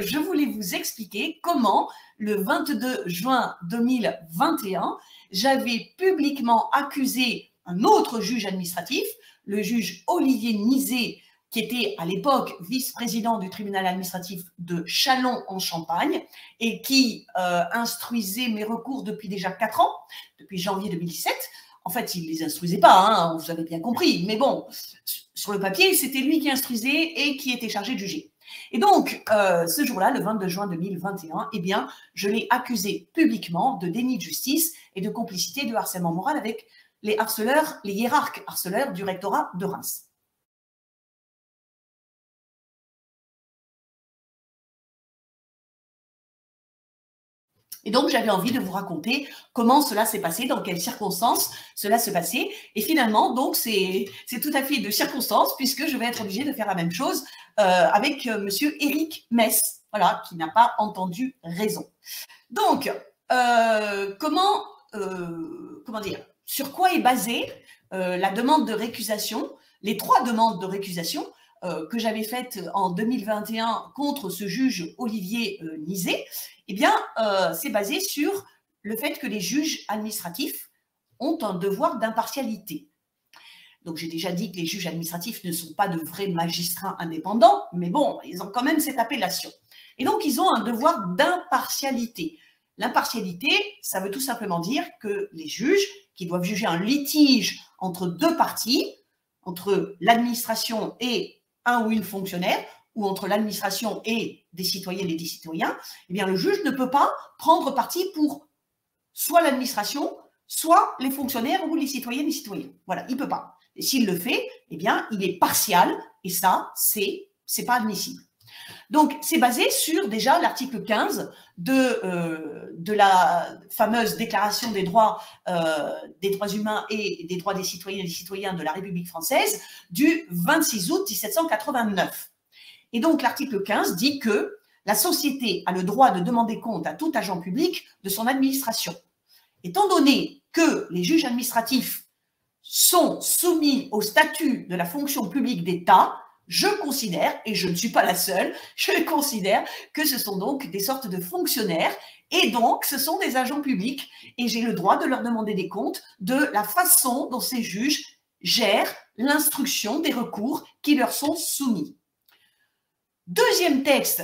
je voulais vous expliquer comment, le 22 juin 2021, j'avais publiquement accusé un autre juge administratif, le juge Olivier Nizet, qui était à l'époque vice-président du tribunal administratif de Châlons-en-Champagne et qui instruisait mes recours depuis déjà 4 ans, depuis janvier 2017. En fait, il ne les instruisait pas, hein, vous avez bien compris, mais bon, sur le papier, c'était lui qui instruisait et qui était chargé de juger. Et donc, ce jour-là, le 22 juin 2021, eh bien, je l'ai accusé publiquement de déni de justice et de complicité de harcèlement moral avec les harceleurs, les hiérarques harceleurs du rectorat de Reims. Et donc, j'avais envie de vous raconter comment cela s'est passé, dans quelles circonstances cela se passait. Et finalement, donc, c'est tout à fait de circonstances, puisque je vais être obligée de faire la même chose avec monsieur Éric Mess, voilà, qui n'a pas entendu raison. Donc, comment dire, sur quoi est basée la demande de récusation, les 3 demandes de récusation que j'avais faites en 2021 contre ce juge Olivier Nizet? Eh bien, c'est basé sur le fait que les juges administratifs ont un devoir d'impartialité. Donc, j'ai déjà dit que les juges administratifs ne sont pas de vrais magistrats indépendants, mais bon, ils ont quand même cette appellation. Et donc, ils ont un devoir d'impartialité. L'impartialité, ça veut tout simplement dire que les juges qui doivent juger un litige entre 2 parties, entre l'administration et un ou une fonctionnaire, ou entre l'administration et des citoyennes et des citoyens, eh bien, le juge ne peut pas prendre parti pour soit l'administration, soit les fonctionnaires ou les citoyennes et les citoyens. Voilà, il ne peut pas. Et s'il le fait, eh bien, il est partial, et ça, c'est pas admissible. Donc, c'est basé sur déjà l'article 15 de la fameuse Déclaration des droits humains et des droits des citoyennes et des citoyens de la République française du 26 août 1789. Et donc, l'article 15 dit que la société a le droit de demander compte à tout agent public de son administration. Étant donné que les juges administratifs sont soumis au statut de la fonction publique d'État, je considère, et je ne suis pas la seule, je considère que ce sont donc des sortes de fonctionnaires et donc ce sont des agents publics et j'ai le droit de leur demander des comptes de la façon dont ces juges gèrent l'instruction des recours qui leur sont soumis. Deuxième texte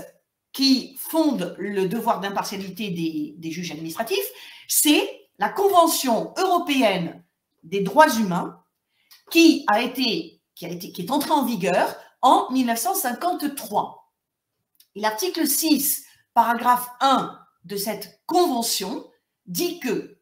qui fonde le devoir d'impartialité des juges administratifs, c'est la Convention européenne des droits humains qui est entrée en vigueur en 1953. Et l'article 6, paragraphe 1 de cette convention dit que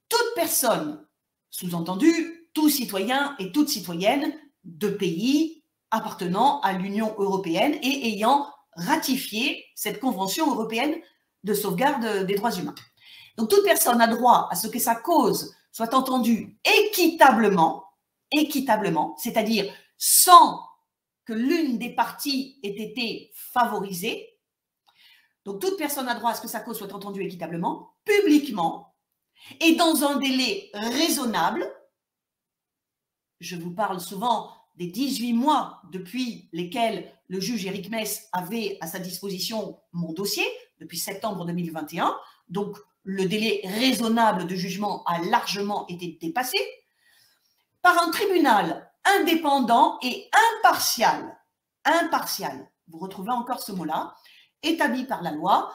toute personne, sous-entendu tout citoyen et toute citoyenne de pays appartenant à l'Union européenne et ayant ratifié cette Convention européenne de sauvegarde des droits humains. Donc, toute personne a droit à ce que sa cause soit entendue équitablement, c'est-à-dire sans que l'une des parties ait été favorisée. Donc, toute personne a droit à ce que sa cause soit entendue équitablement, publiquement, et dans un délai raisonnable. Je vous parle souvent des 18 mois depuis lesquels le juge Éric Mess avait à sa disposition mon dossier, depuis septembre 2021. Donc, le délai raisonnable de jugement a largement été dépassé par un tribunal indépendant et impartial. Impartial, vous retrouvez encore ce mot-là, établi par la loi,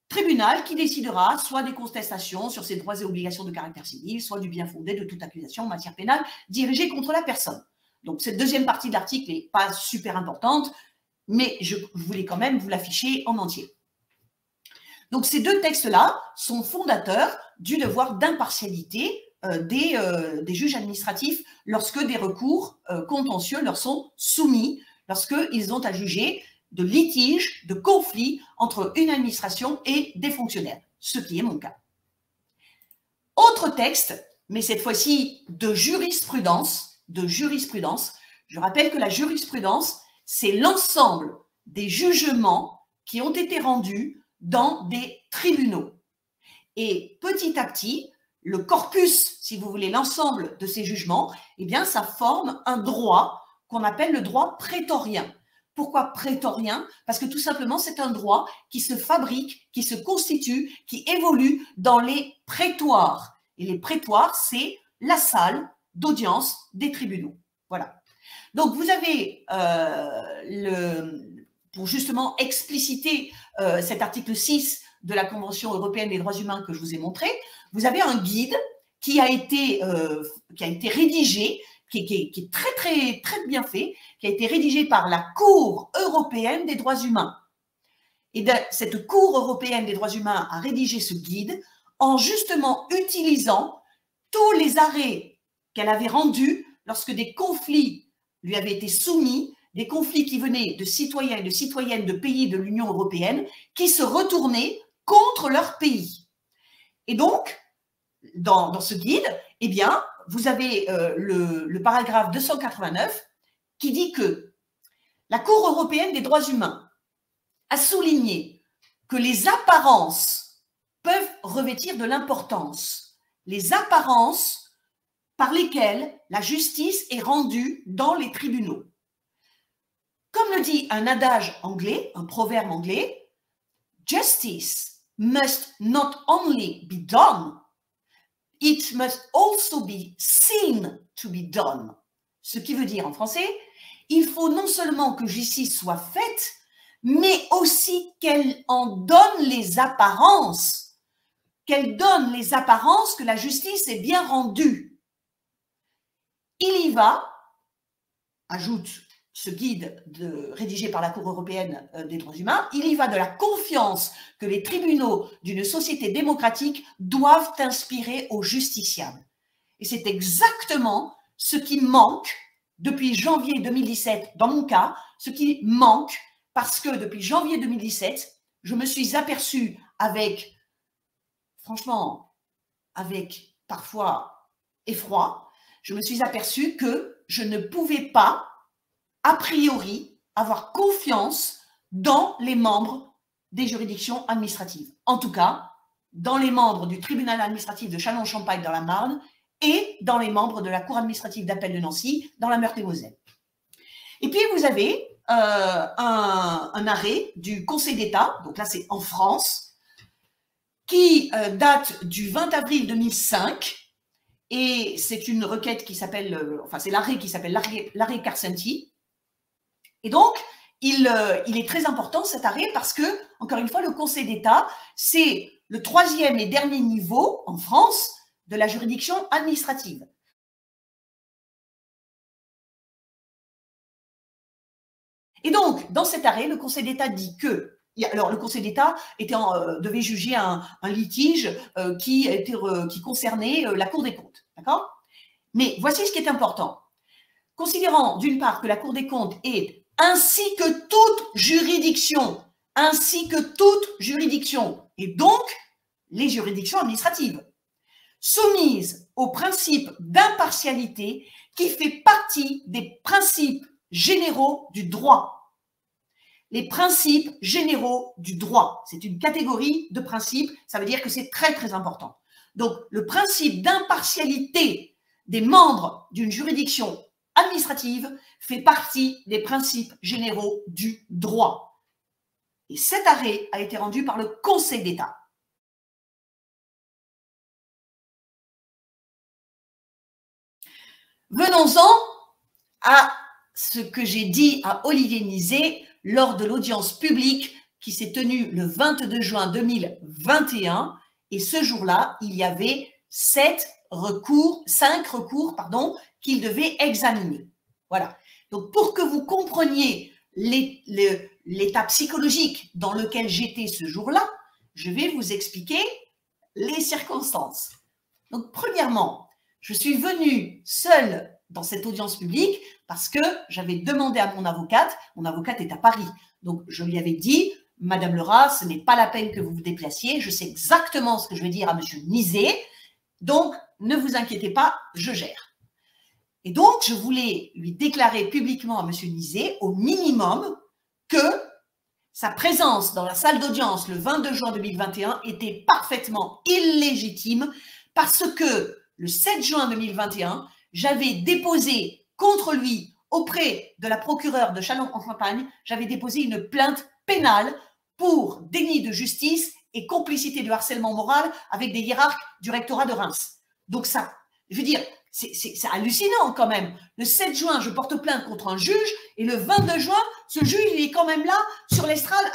tribunal qui décidera soit des contestations sur ses droits et obligations de caractère civil, soit du bien fondé de toute accusation en matière pénale dirigée contre la personne. Donc, cette deuxième partie de l'article n'est pas super importante, mais je voulais quand même vous l'afficher en entier. Donc, ces 2 textes-là sont fondateurs du devoir d'impartialité des juges administratifs lorsque des recours contentieux leur sont soumis, lorsqu'ils ont à juger de litiges, de conflits entre une administration et des fonctionnaires, ce qui est mon cas. Autre texte, mais cette fois-ci de jurisprudence. Je rappelle que la jurisprudence, c'est l'ensemble des jugements qui ont été rendus dans des tribunaux. Et petit à petit, le corpus, si vous voulez, l'ensemble de ces jugements, eh bien, ça forme un droit qu'on appelle le droit prétorien. Pourquoi prétorien? Parce que tout simplement, c'est un droit qui se fabrique, qui se constitue, qui évolue dans les prétoires. Et les prétoires, c'est la salle d'audience des tribunaux. Voilà. Donc, vous avez, pour justement expliciter cet article 6 de la Convention européenne des droits humains que je vous ai montré, vous avez un guide qui a été rédigé, qui est très, très, très bien fait, qui a été rédigé par la Cour européenne des droits humains. Et cette Cour européenne des droits humains a rédigé ce guide en justement utilisant tous les arrêts qu'elle avait rendus lorsque des conflits lui avaient été soumis, des conflits qui venaient de citoyens et de citoyennes de pays de l'Union européenne qui se retournaient contre leur pays. Et donc, dans ce guide, eh bien, vous avez le paragraphe 289 qui dit que la Cour européenne des droits humains a souligné que les apparences peuvent revêtir de l'importance. Les apparences par lesquelles la justice est rendue dans les tribunaux. Comme le dit un adage anglais, un proverbe anglais, justice must not only be done, it must also be seen to be done. Ce qui veut dire en français, il faut non seulement que justice soit faite, mais aussi qu'elle en donne les apparences, qu'elle donne les apparences que la justice est bien rendue. Il y va, ajoute ce guide rédigé par la Cour européenne des droits humains, il y va de la confiance que les tribunaux d'une société démocratique doivent inspirer aux justiciables. Et c'est exactement ce qui manque depuis janvier 2017, dans mon cas, ce qui manque parce que depuis janvier 2017, je me suis aperçue avec, franchement, avec parfois effroi, je me suis aperçue que je ne pouvais pas, a priori, avoir confiance dans les membres des juridictions administratives. En tout cas, dans les membres du tribunal administratif de Châlons-en-Champagne dans la Marne et dans les membres de la Cour administrative d'appel de Nancy dans la Meurthe-et-Moselle. Et puis, vous avez un arrêt du Conseil d'État, donc là, c'est en France, qui date du 20 avril 2005, et c'est une requête qui s'appelle, enfin, c'est l'arrêt qui s'appelle l'arrêt Carcenti. Et donc, il est très important cet arrêt parce que, encore une fois, le Conseil d'État, c'est le troisième et dernier niveau en France de la juridiction administrative. Et donc, dans cet arrêt, le Conseil d'État dit que, alors le Conseil d'État devait juger un litige qui concernait la Cour des comptes, d'accord? Mais voici ce qui est important. Considérant d'une part que la Cour des comptes est ainsi que toute juridiction, et donc les juridictions administratives, soumises au principe d'impartialité qui fait partie des principes généraux du droit. Les principes généraux du droit, c'est une catégorie de principes, ça veut dire que c'est très très important. Donc le principe d'impartialité des membres d'une juridiction administrative fait partie des principes généraux du droit. Et cet arrêt a été rendu par le Conseil d'État. Venons-en à ce que j'ai dit à Olivier Nizet lors de l'audience publique qui s'est tenue le 22 juin 2021. Et ce jour-là, il y avait 5 recours, qu'il devait examiner. Voilà. Donc, pour que vous compreniez l'état psychologique dans lequel j'étais ce jour-là, je vais vous expliquer les circonstances. Donc, premièrement, je suis venue seule dans cette audience publique parce que j'avais demandé à mon avocate est à Paris, donc je lui avais dit, Madame Lerat, ce n'est pas la peine que vous vous déplaciez, je sais exactement ce que je vais dire à Monsieur Nizet, donc ne vous inquiétez pas, je gère. Et donc, je voulais lui déclarer publiquement à Monsieur Nizet, au minimum, que sa présence dans la salle d'audience le 22 juin 2021 était parfaitement illégitime parce que le 7 juin 2021, j'avais déposé contre lui auprès de la procureure de Châlons-en-Champagne, j'avais déposé une plainte pénale pour déni de justice et complicité de harcèlement moral avec des hiérarques du rectorat de Reims. Donc ça, je veux dire, c'est hallucinant quand même. Le 7 juin, je porte plainte contre un juge et le 22 juin, ce juge, il est quand même là sur l'estrade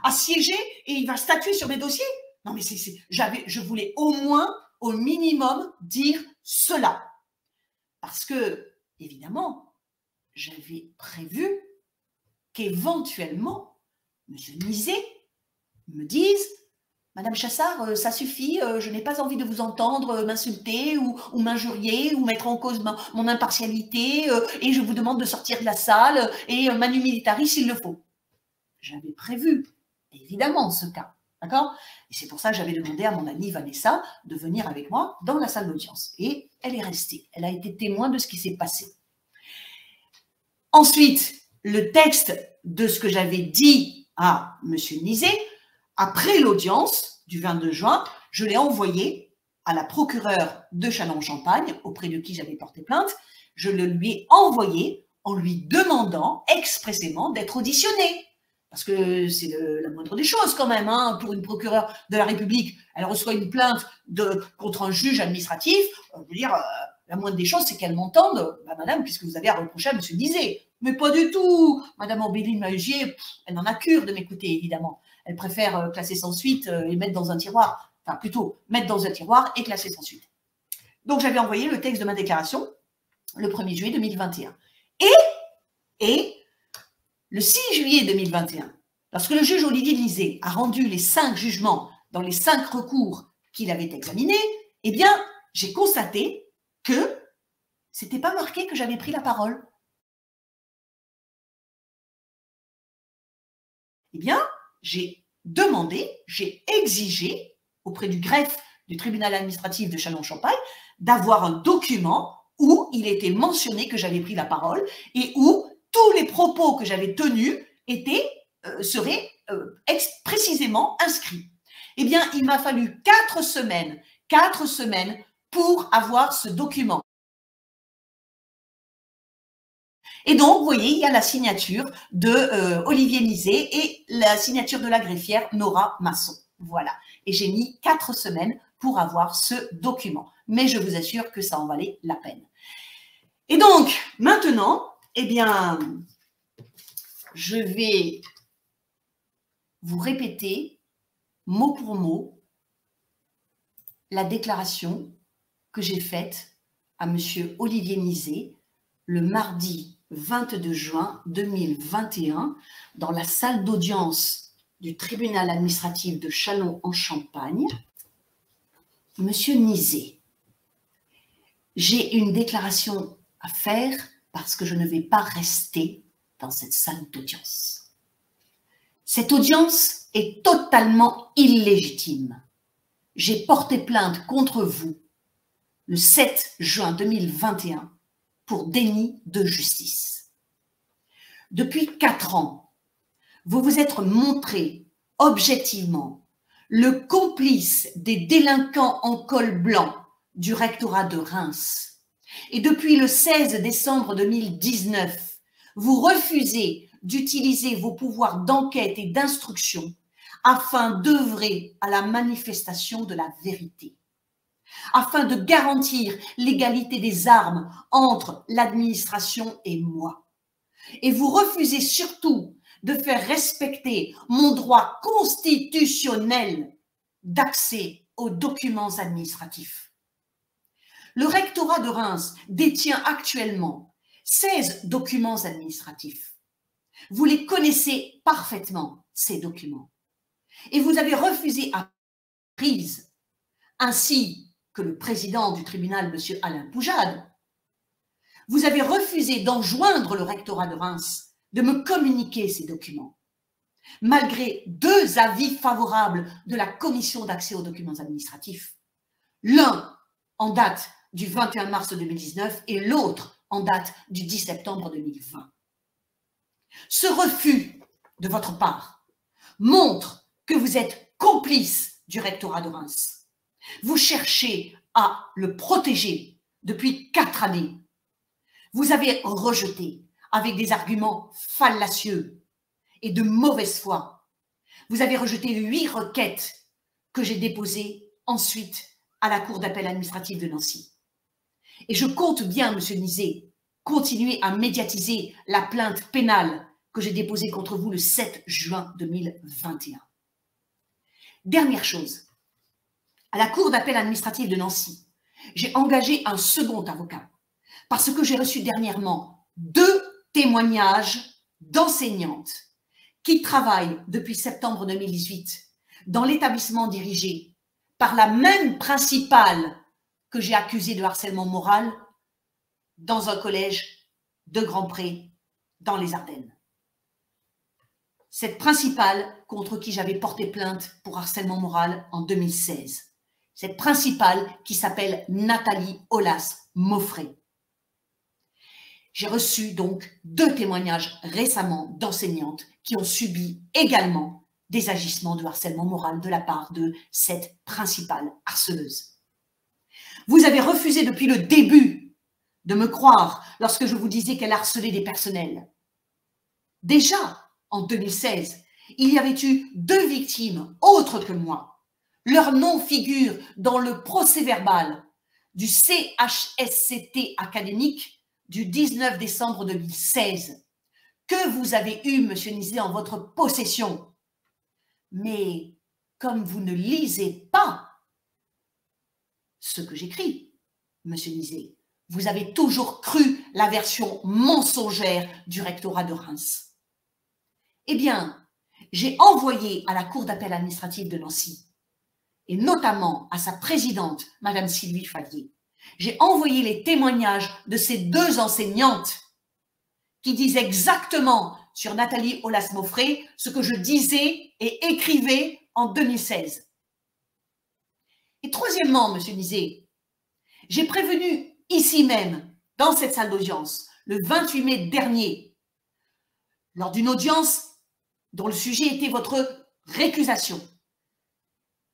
à siéger et il va statuer sur mes dossiers. Non mais je voulais au moins, au minimum, dire cela. Parce que, évidemment, j'avais prévu qu'éventuellement, M. Nizet me dise « Madame Chassard, ça suffit, je n'ai pas envie de vous entendre m'insulter ou m'injurier ou mettre en cause mon impartialité et je vous demande de sortir de la salle et manu militari s'il le faut. » J'avais prévu, évidemment, ce cas. D'accord? Et c'est pour ça que j'avais demandé à mon amie Vanessa de venir avec moi dans la salle d'audience. Et elle est restée. Elle a été témoin de ce qui s'est passé. Ensuite, le texte de ce que j'avais dit à M. Nizet, après l'audience du 22 juin, je l'ai envoyé à la procureure de Châlons-en-Champagne, auprès de qui j'avais porté plainte. Je le lui ai envoyé en lui demandant expressément d'être auditionné. Parce que c'est la moindre des choses quand même, hein, pour une procureure de la République. Elle reçoit une plainte contre un juge administratif. Je veux dire, la moindre des choses, c'est qu'elle m'entende. Bah, madame, qu'est-ce que vous avez à reprocher à M. Nizet? Mais pas du tout. Madame Ambéline Mahugier, elle n'en a cure de m'écouter, évidemment. Elle préfère classer sans suite et mettre dans un tiroir. Enfin, plutôt, mettre dans un tiroir et classer sans suite. Donc, j'avais envoyé le texte de ma déclaration le 1er juillet 2021. Et le 6 juillet 2021, lorsque le juge Olivier Nizet a rendu les 5 jugements dans les 5 recours qu'il avait examinés, eh bien, j'ai constaté que c'était pas marqué que j'avais pris la parole. Eh bien, j'ai demandé, j'ai exigé auprès du greffe du tribunal administratif de Châlons-en-Champagne d'avoir un document où il était mentionné que j'avais pris la parole et où tous les propos que j'avais tenus seraient précisément inscrits. Eh bien, il m'a fallu 4 semaines pour avoir ce document. Et donc, vous voyez, il y a la signature de Olivier Nizet et la signature de la greffière Nora Masson. Voilà. Et j'ai mis 4 semaines pour avoir ce document. Mais je vous assure que ça en valait la peine. Et donc, maintenant, eh bien, je vais vous répéter mot pour mot la déclaration que j'ai faite à M. Olivier Nizet le mardi 22 juin 2021 dans la salle d'audience du tribunal administratif de Châlons-en-Champagne. Monsieur Nizet, j'ai une déclaration à faire parce que je ne vais pas rester dans cette salle d'audience. Cette audience est totalement illégitime. J'ai porté plainte contre vous le 7 juin 2021 pour déni de justice. Depuis 4 ans, vous vous êtes montré objectivement le complice des délinquants en col blanc du rectorat de Reims. Et depuis le 16 décembre 2019, vous refusez d'utiliser vos pouvoirs d'enquête et d'instruction afin d'œuvrer à la manifestation de la vérité, afin de garantir l'égalité des armes entre l'administration et moi. Et vous refusez surtout de faire respecter mon droit constitutionnel d'accès aux documents administratifs. Le rectorat de Reims détient actuellement 16 documents administratifs. Vous les connaissez parfaitement, ces documents. Et vous avez refusé à prise, ainsi que le président du tribunal, M. Alain Poujade, vous avez refusé d'enjoindre le rectorat de Reims de me communiquer ces documents, malgré 2 avis favorables de la commission d'accès aux documents administratifs, l'un en date du 21 mars 2019 et l'autre en date du 10 septembre 2020. Ce refus de votre part montre que vous êtes complice du rectorat de Reims. Vous cherchez à le protéger depuis 4 années. Vous avez rejeté avec des arguments fallacieux et de mauvaise foi. Vous avez rejeté 8 requêtes que j'ai déposées ensuite à la Cour d'appel administrative de Nancy. Et je compte bien, M. Nizet, continuer à médiatiser la plainte pénale que j'ai déposée contre vous le 7 juin 2021. Dernière chose, à la Cour d'appel administrative de Nancy, j'ai engagé un second avocat parce que j'ai reçu dernièrement 2 témoignages d'enseignantes qui travaillent depuis septembre 2018 dans l'établissement dirigé par la même principale que j'ai accusée de harcèlement moral dans un collège de Grand-Pré dans les Ardennes. Cette principale contre qui j'avais porté plainte pour harcèlement moral en 2016. Cette principale qui s'appelle Nathalie Aulas-Moffret. J'ai reçu donc 2 témoignages récemment d'enseignantes qui ont subi également des agissements de harcèlement moral de la part de cette principale harceleuse. Vous avez refusé depuis le début de me croire lorsque je vous disais qu'elle harcelait des personnels. Déjà, en 2016, il y avait eu 2 victimes autres que moi. Leur nom figure dans le procès-verbal du CHSCT académique du 19 décembre 2016 que vous avez eu, M. Nizet, en votre possession. Mais comme vous ne lisez pas ce que j'écris, M. Nizet, vous avez toujours cru la version mensongère du rectorat de Reims. Eh bien, j'ai envoyé à la Cour d'appel administrative de Nancy, et notamment à sa présidente, Mme Sylvie Fallier, j'ai envoyé les témoignages de ces 2 enseignantes qui disent exactement sur Nathalie Aulas-Moffret ce que je disais et écrivais en 2016. Et troisièmement, M. Nizet, j'ai prévenu ici même, dans cette salle d'audience, le 28 mai dernier, lors d'une audience dont le sujet était votre récusation.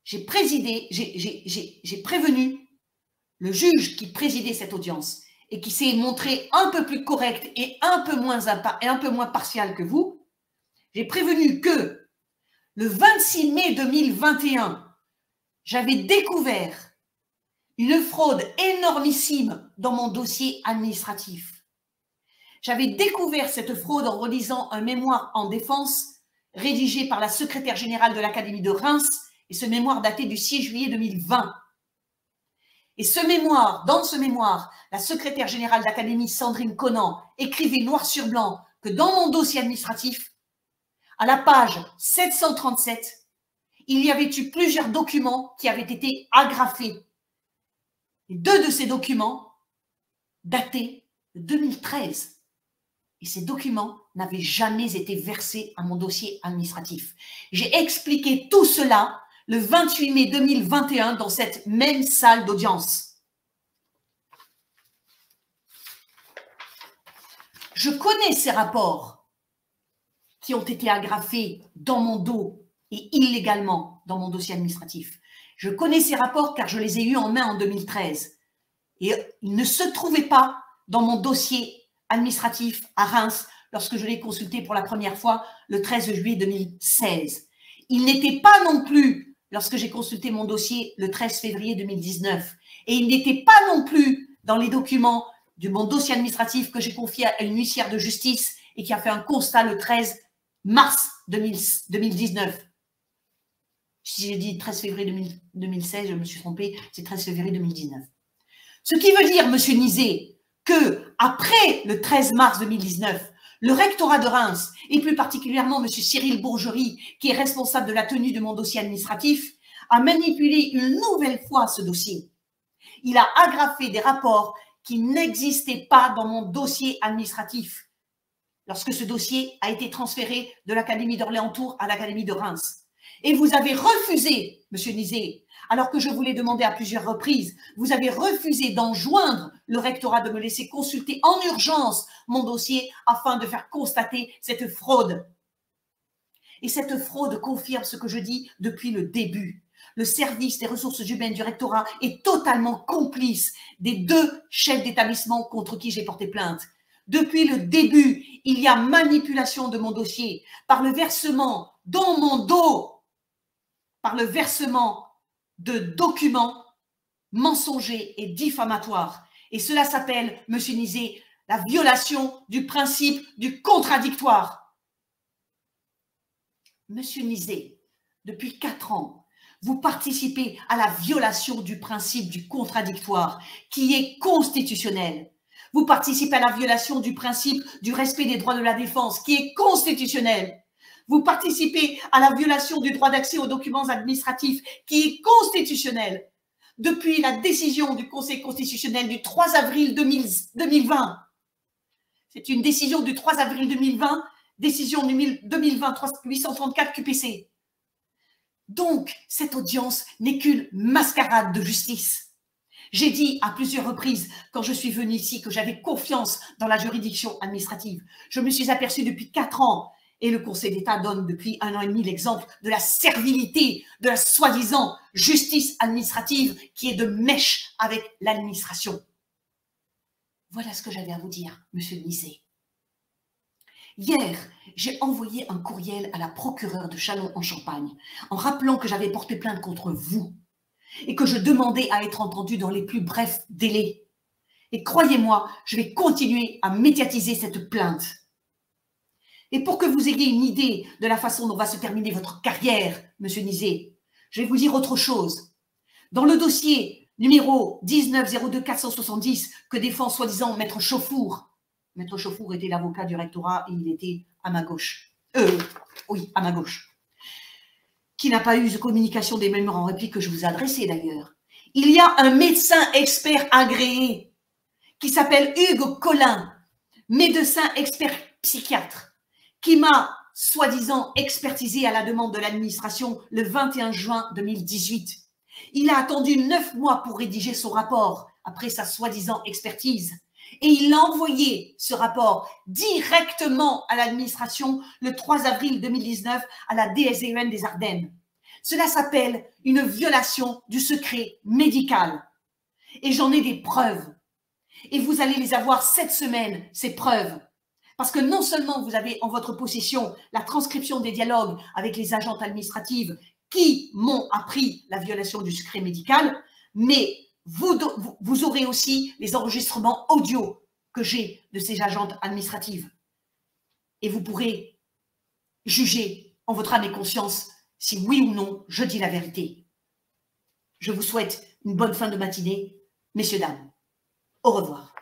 J'ai prévenu le juge qui présidait cette audience et qui s'est montré un peu plus correct et un peu moins partial que vous. J'ai prévenu que le 26 mai 2021, j'avais découvert une fraude énormissime dans mon dossier administratif. J'avais découvert cette fraude en relisant un mémoire en défense rédigé par la secrétaire générale de l'Académie de Reims, et ce mémoire daté du 6 juillet 2020. Et dans ce mémoire, la secrétaire générale de l'Académie, Sandrine Conan, écrivait noir sur blanc que dans mon dossier administratif, à la page 737, il y avait eu plusieurs documents qui avaient été agrafés. Et 2 de ces documents dataient de 2013. Et ces documents n'avaient jamais été versés à mon dossier administratif. J'ai expliqué tout cela le 28 mai 2021 dans cette même salle d'audience. Je connais ces rapports qui ont été agrafés dans mon dos et illégalement dans mon dossier administratif. Je connais ces rapports car je les ai eus en main en 2013. Et ils ne se trouvaient pas dans mon dossier administratif à Reims lorsque je l'ai consulté pour la première fois le 13 juillet 2016. Ils n'étaient pas non plus lorsque j'ai consulté mon dossier le 13 février 2019. Et il n'était pas non plus dans les documents de mon dossier administratif que j'ai confié à une huissière de justice et qui a fait un constat le 13 mars 2019. Si j'ai dit 13 février 2016, je me suis trompée, c'est 13 février 2019. Ce qui veut dire, M. Nizet, que après le 13 mars 2019, le rectorat de Reims, et plus particulièrement M. Cyril Bourgerie, qui est responsable de la tenue de mon dossier administratif, a manipulé une nouvelle fois ce dossier. Il a agrafé des rapports qui n'existaient pas dans mon dossier administratif lorsque ce dossier a été transféré de l'Académie d'Orléans-Tours à l'Académie de Reims. Et vous avez refusé, M. Nizet, alors que je vous l'ai demandé à plusieurs reprises, vous avez refusé d'enjoindre le rectorat de me laisser consulter en urgence mon dossier afin de faire constater cette fraude. Et cette fraude confirme ce que je dis depuis le début. le service des ressources humaines du rectorat est totalement complice des 2 chefs d'établissement contre qui j'ai porté plainte. Depuis le début, il y a manipulation de mon dossier par le versement dans mon dos, par le versement de documents mensongers et diffamatoires. Et cela s'appelle, Monsieur Nizet, la violation du principe du contradictoire. Monsieur Nizet, depuis 4 ans, vous participez à la violation du principe du contradictoire qui est constitutionnel. Vous participez à la violation du principe du respect des droits de la défense qui est constitutionnel. Vous participez à la violation du droit d'accès aux documents administratifs qui est constitutionnel. Depuis la décision du Conseil constitutionnel du 3 avril 2020, c'est une décision du 3 avril 2020, décision 2020-834 QPC. Donc, cette audience n'est qu'une mascarade de justice. J'ai dit à plusieurs reprises, quand je suis venue ici, que j'avais confiance dans la juridiction administrative. Je me suis aperçue depuis 4 ans, et le Conseil d'État donne depuis 1 an et demi l'exemple de la servilité, de la soi-disant justice administrative qui est de mèche avec l'administration. Voilà ce que j'avais à vous dire, Monsieur Nizet. Hier, j'ai envoyé un courriel à la procureure de Châlons-en-Champagne en rappelant que j'avais porté plainte contre vous et que je demandais à être entendue dans les plus brefs délais. Et croyez-moi, je vais continuer à médiatiser cette plainte. Et pour que vous ayez une idée de la façon dont va se terminer votre carrière, Monsieur Nizet, je vais vous dire autre chose. Dans le dossier numéro 19-02-470 que défend soi-disant Maître Chauffour était l'avocat du rectorat et il était à ma gauche. Oui, à ma gauche. Qui n'a pas eu de communication des mémoires en réplique que je vous ai adressé d'ailleurs. Il y a un médecin expert agréé qui s'appelle Hugues Collin, médecin expert psychiatre, qui m'a soi-disant expertisé à la demande de l'administration le 21 juin 2018. Il a attendu 9 mois pour rédiger son rapport après sa soi-disant expertise. Et il a envoyé ce rapport directement à l'administration le 3 avril 2019 à la DSEN des Ardennes. Cela s'appelle une violation du secret médical. Et j'en ai des preuves. Et vous allez les avoir cette semaine, ces preuves. Parce que non seulement vous avez en votre possession la transcription des dialogues avec les agentes administratives qui m'ont appris la violation du secret médical, mais vous aurez aussi les enregistrements audio que j'ai de ces agentes administratives. Et vous pourrez juger en votre âme et conscience si oui ou non je dis la vérité. Je vous souhaite une bonne fin de matinée, messieurs, dames. Au revoir.